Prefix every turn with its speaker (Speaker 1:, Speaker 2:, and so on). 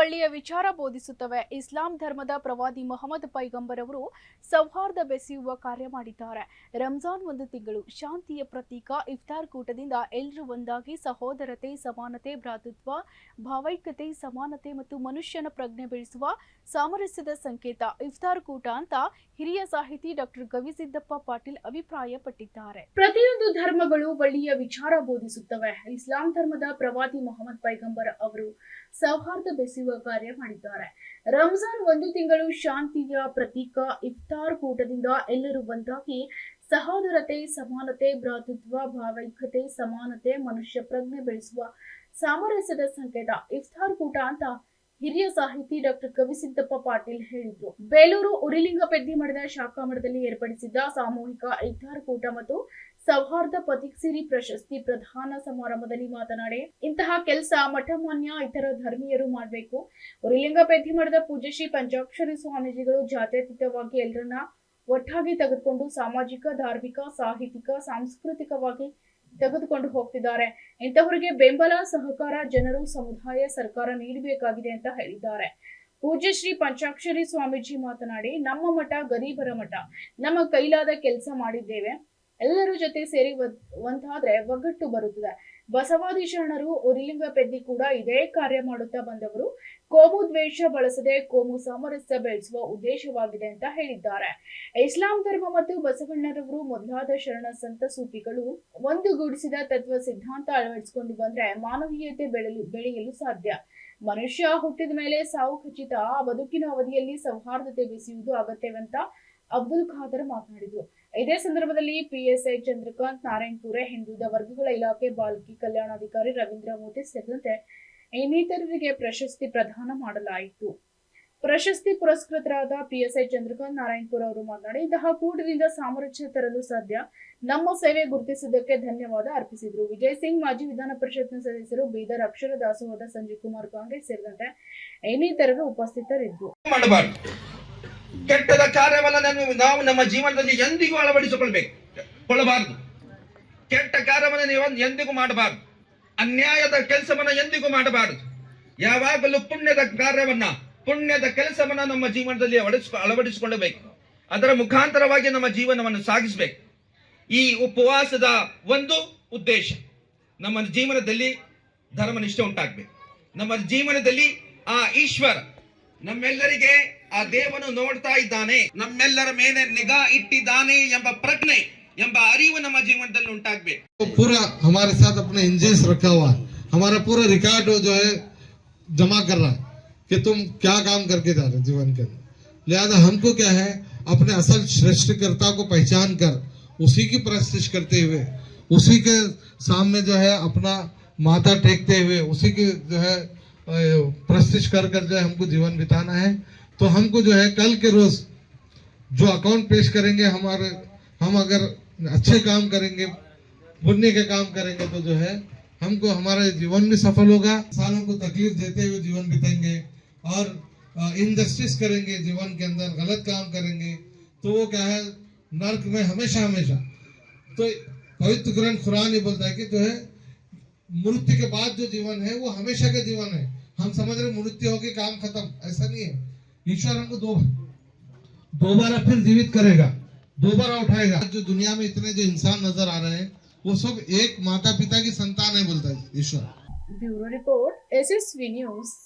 Speaker 1: ಒಳ್ಳೆಯ ವಿಚಾರ ಬೋಧಿಸುತ್ತವೆ. ಇಸ್ಲಾಂ ಧರ್ಮದ ಪ್ರವಾದಿ ಮೊಹಮ್ಮದ್ ಪೈಗಂಬರ್ ಅವರು ಸೌಹಾರ್ದ ಬೆಸೆಯುವ ಕಾರ್ಯ ಮಾಡಿದ್ದಾರೆ. ರಂಜಾನ್ ಒಂದು ತಿಂಗಳು ಶಾಂತಿಯ ಪ್ರತೀಕ. ಇಫ್ತಾರ್ ಕೂಟದಿಂದ ಎಲ್ಲರೂ ಒಂದಾಗಿ ಸಹೋದರತೆ, ಸಮಾನತೆ, ಭ್ರಾತೃತ್ವ, ಭಾವೈಕ್ಯತೆ, ಸಮಾನತೆ ಮತ್ತು ಮನುಷ್ಯನ ಪ್ರಜ್ಞೆ ಬೆಳೆಸುವ ಸಾಮರಸ್ಯದ ಸಂಕೇತ ಇಫ್ತಾರ್ ಕೂಟ ಅಂತ ಹಿರಿಯ ಸಾಹಿತಿ ಡಾಕ್ಟರ್ ಗವಿಸಿದ್ದಪ್ಪ ಪಾಟೀಲ್ ಅಭಿಪ್ರಾಯಪಟ್ಟಿದ್ದಾರೆ. ಪ್ರತಿಯೊಂದು ಧರ್ಮಗಳು ಒಳ್ಳೆಯ ವಿಚಾರ ಬೋಧಿಸುತ್ತವೆ. ಇಸ್ಲಾಂ ಧರ್ಮದ ಪ್ರವಾದಿ ಮೊಹಮ್ಮದ್ ಪೈಗಂಬರ್ ಅವರು ಸೌಹಾರ್ದ ಬೆಸೆಯುವ ಕಾರ್ಯ ಮಾಡಿದ್ದಾರೆ. ರಂಜಾನ್ ಒಂದು ತಿಂಗಳು ಶಾಂತಿಯ ಪ್ರತೀಕ. ಇಫ್ತಾರ್ ಕೂಟದಿಂದ ಎಲ್ಲರೂ ಒಂದಾಗಿ ಸಹೋದರತೆ, ಸಮಾನತೆ, ಭ್ರಾತೃತ್ವ, ಭಾವೈಕ್ಯತೆ, ಸಮಾನತೆ, ಮನುಷ್ಯ ಪ್ರಜ್ಞೆ ಬೆಳೆಸುವ ಸಾಮರಸ್ಯದ ಸಂಕೇತ ಇಫ್ತಾರ್ ಕೂಟ ಅಂತ ಹಿರಿಯ ಸಾಹಿತಿ ಡಾಕ್ಟರ್ ಗವಿಸಿದ್ದಪ್ಪ ಪಾಟೀಲ್ ಹೇಳಿದ್ರು. ಬೇಲೂರು ಉರಿಲಿಂಗಪೆದ್ದಿ ಮಠದ ಶಾಖಾ ಮಠದಲ್ಲಿ ಏರ್ಪಡಿಸಿದ್ದ ಸಾಮೂಹಿಕ ಇಫ್ತಾರ್ ಕೂಟ ಮತ್ತು ಸೌಹಾರ್ದ ಪತಿಕ್ಸಿರಿ ಪ್ರಶಸ್ತಿ ಪ್ರದಾನ ಸಮಾರಂಭದಲ್ಲಿ ಮಾತನಾಡಿ, ಇಂತಹ ಕೆಲಸ ಮಠಮಾನ್ಯ ಇತರ ಧರ್ಮೀಯರು ಮಾಡಬೇಕು. ಉರಿಲಿಂಗಪೆದ್ದಿ ಮಠದ ಪೂಜ್ಯ ಶ್ರೀ ಪಂಚಾಕ್ಷರಿ ಸ್ವಾಮೀಜಿಗಳು ಜಾತ್ಯತೀತವಾಗಿ ಎಲ್ಲರನ್ನ ಒಟ್ಟಾಗಿ ತೆಗೆದುಕೊಂಡು ಸಾಮಾಜಿಕ, ಧಾರ್ಮಿಕ, ಸಾಹಿತ್ಯಿಕ, ಸಾಂಸ್ಕೃತಿಕವಾಗಿ ತೆಗೆದುಕೊಂಡು ಹೋಗ್ತಿದ್ದಾರೆ. ಇಂತಹವರಿಗೆ ಬೆಂಬಲ, ಸಹಕಾರ ಜನರು, ಸಮುದಾಯ, ಸರ್ಕಾರ ನೀಡಬೇಕಾಗಿದೆ ಅಂತ ಹೇಳಿದ್ದಾರೆ. ಪೂಜ್ಯ ಶ್ರೀ ಪಂಚಾಕ್ಷರಿ ಸ್ವಾಮೀಜಿ ಮಾತನಾಡಿ, ನಮ್ಮ ಮಠ ಗರೀಬರ ಮಠ. ನಮ್ಮ ಕೈಲಾದ ಕೆಲಸ ಮಾಡಿದ್ದೇವೆ. ಎಲ್ಲರ ಜೊತೆ ಸೇರಿ ಒಂದಾದ್ರೆ ಒಗ್ಗಟ್ಟು ಬರುತ್ತದೆ. ಬಸವಾದಿ ಶರಣರು ಉರಿಲಿಂಗಪೆದ್ದಿ ಕೂಡ ಇದೇ ಕಾರ್ಯ ಮಾಡುತ್ತಾ ಬಂದವರು. ಕೋಮು ದ್ವೇಷ ಬಳಸದೆ ಕೋಮು ಸಾಮರಸ್ಯ ಬೆಳೆಸುವ ಉದ್ದೇಶವಾಗಿದೆ ಅಂತ ಹೇಳಿದ್ದಾರೆ. ಇಸ್ಲಾಂ ಧರ್ಮ ಮತ್ತು ಬಸವಣ್ಣರವರು ಮೊದಲಾದ ಶರಣ ಸಂತ ಸೂಫಿಗಳು ಒಂದುಗೂಡಿಸಿದ ತತ್ವ ಸಿದ್ಧಾಂತ ಅಳವಡಿಸಿಕೊಂಡು ಬಂದ್ರೆ ಮಾನವೀಯತೆ ಬೆಳೆಯಲು ಸಾಧ್ಯ. ಮನುಷ್ಯ ಹುಟ್ಟಿದ ಮೇಲೆ ಸಾವು ಖಚಿತ. ಬದುಕಿನ ಅವಧಿಯಲ್ಲಿ ಸೌಹಾರ್ದತೆ ಬೆಸೆಯುವುದು ಅಗತ್ಯವಂತ ಅಬ್ದುಲ್ ಖಾದರ್ ಮಾತನಾಡಿದರು. ಇದೇ ಸಂದರ್ಭದಲ್ಲಿ ಪಿಎಸ್ಐ ಚಂದ್ರಕಾಂತ್, ನಾರಾಯಣಪುರ, ಹಿಂದುಳಿದ ವರ್ಗಗಳ ಇಲಾಖೆ ಬಾಲಕಿ ಕಲ್ಯಾಣಾಧಿಕಾರಿ ರವೀಂದ್ರ ಮೂರ್ತಿ ಸೇರಿದಂತೆ ಇನ್ನಿತರರಿಗೆ ಪ್ರಶಸ್ತಿ ಪ್ರದಾನ ಮಾಡಲಾಯಿತು. ಪ್ರಶಸ್ತಿ ಪುರಸ್ಕೃತರಾದ ಪಿಎಸ್ಐ ಚಂದ್ರಕಾಂತ್, ನಾರಾಯಣಪುರ ಅವರು ಮಾತನಾಡಿ, ಇಂತಹ ಕೂಟದಿಂದ ಸಾಮರಸ್ಯ ತರಲು ಸಾಧ್ಯ. ನಮ್ಮ ಸೇವೆ ಗುರುತಿಸಿದ್ದಕ್ಕೆ ಧನ್ಯವಾದ ಅರ್ಪಿಸಿದರು. ವಿಜಯ್ ಸಿಂಗ್, ಮಾಜಿ ವಿಧಾನ ಪರಿಷತ್ನ ಸದಸ್ಯರು, ಬೀದರ್ ಅಕ್ಷರ ದಾಸೋಹದ ಸಂಜಯ್ ಕುಮಾರ್ ಕಾಂಗ್ರೆಸ್ ಸೇರಿದಂತೆ ಇನ್ನಿತರರು ಉಪಸ್ಥಿತರಿದ್ದರು.
Speaker 2: ಕೆಟ್ಟದ ಕಾರ್ಯವನ್ನ ನಾವು ನಮ್ಮ ಜೀವನದಲ್ಲಿ ಎಂದಿಗೂ ಅಳವಡಿಸಿಕೊಳ್ಳಬಾರದು. ಕೆಟ್ಟ ಕಾರ್ಯವನ್ನ ನೀವು ಎಂದಿಗೂ ಮಾಡಬಾರದು. ಅನ್ಯಾಯದ ಕೆಲಸವನ್ನ ಎಂದಿಗೂ ಮಾಡಬಾರದು. ಯಾವಾಗಲೂ ಪುಣ್ಯದ ಕೆಲಸವನ್ನ ನಮ್ಮ ಜೀವನದಲ್ಲಿ ಅಳವಡಿಸಿಕೊಳ್ಳಬೇಕು. ಅದರ ಮುಖಾಂತರವಾಗಿ ನಮ್ಮ ಜೀವನವನ್ನು ಸಾಗಿಸಬೇಕು. ಈ ಉಪವಾಸದ ಒಂದು ಉದ್ದೇಶ ನಮ್ಮ ಜೀವನದಲ್ಲಿ ಧರ್ಮನಿಷ್ಠೆ ಉಂಟಾಗಬೇಕು. ನಮ್ಮ ಜೀವನದಲ್ಲಿ ಆ ಈಶ್ವರ ನಮ್ಮೆಲ್ಲರಿಗೆ ಆ ದೇವನು ನೋಡ್ತಾ ಇದ್ದಾನೆ, ನಮ್ಮೆಲ್ಲರ ಮೇಲೆ ನಿಗಾ ಇಟ್ಟಿದ್ದಾನೆ ಎಂಬ ಪ್ರಜ್ಞೆ ಎಂಬ ಅರಿವು ನಮ್ಮ ಜೀವನದಲ್ಲಿ ಉಂಟಾಗಬೇಕು.
Speaker 3: पूरा हमारे साथ अपने इंजेस रखा हुआ है. हमारा पूरा रिकॉर्ड जो है जमा कर रहा है कि तुम क्या काम करके जा रहे जीवन के अंदर. लिहाजा हमको क्या है, अपने असल श्रेष्ठकर्ता को पहचान कर उसी की प्रस्तिश करते हुए, उसी के सामने जो है अपना माथा टेकते हुए, उसी की जो है प्रस्तिश कर जो है हमको जीवन बिताना है. तो हमको जो है कल के रोज जो अकाउंट पेश करेंगे, हम अगर अच्छे काम करेंगे, पुण्य के काम करेंगे, तो जो है हमको हमारा जीवन भी सफल होगा. इंसानों को तकलीफ देते हुए जीवन बिताएंगे और इनजस्टिस करेंगे जीवन के अंदर, गलत काम करेंगे, तो वो क्या है नर्क में हमेशा. तो पवित्र ग्रंथ कुरान ये बोलता है कि जो है मृत्यु के बाद जो जीवन है वो हमेशा का जीवन है. हम समझ रहे मृत्यु होगी काम खत्म, ऐसा नहीं है. ईश्वर हमको दोबारा फिर जीवित करेगा, दोबारा उठाएगा. जो दुनिया में इतने जो इंसान नजर आ रहे हैं वो सब एक माता पिता की संतान है, बोलता है ईश्वर.
Speaker 1: Bureau report, SSV news.